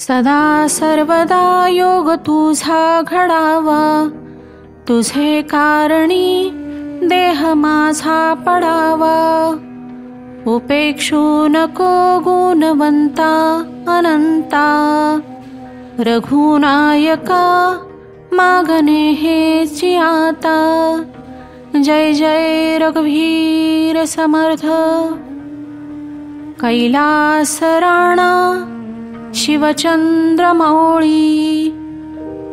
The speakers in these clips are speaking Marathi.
सदा सर्वदा योग तुझा घडावा, तुझे कारणी देह माझा पडावा. उपेक्षू नको गुणवंता अनंता, रघुनायका मागणे हेची आता. जय जय रघुवीर समर्थ. कैलास राणा शिवचंद्र मौळी,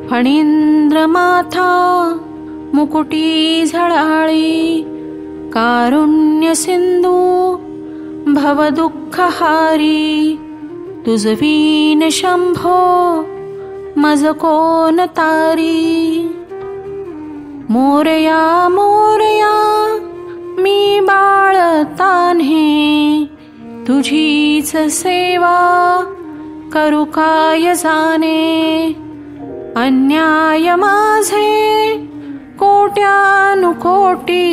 फणींद्र माथा मुकुटी झळाळी. कारुण्य सिंधू भवदुःखहारी, तुझवीन शंभो मज कोण तारी. मोरया मोरया मी बाळ तान्हे, तुझीच सेवा करू काय जाणे. अन्याय माझे कोट्यानुकोटी,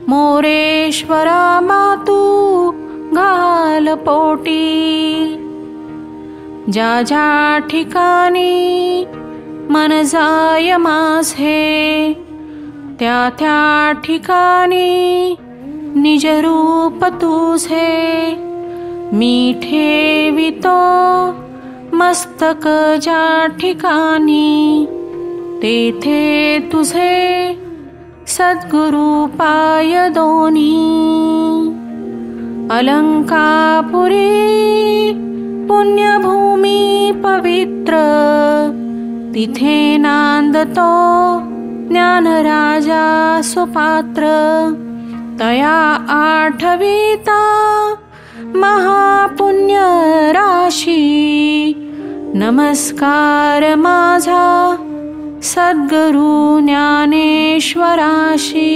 मोरेश्वरा मातू घाल पोटी. ज्या ज्या ठिकाणी मन जाय माझे, त्या त्या ठिकाणी निज रूप तुझे. मी ठेवितो मस्तक ज्या ठिकाणी, तेथे तुझे सद्गुरु पाय दोन्ही. अलंकापुरी पुण्यभूमी पवित्र, तिथे नांदतो ज्ञानराजा सुपात्र. तया आठविता महापुण्य राशी, नमस्कार माझा सद्गुरु ज्ञानेश्वराशी.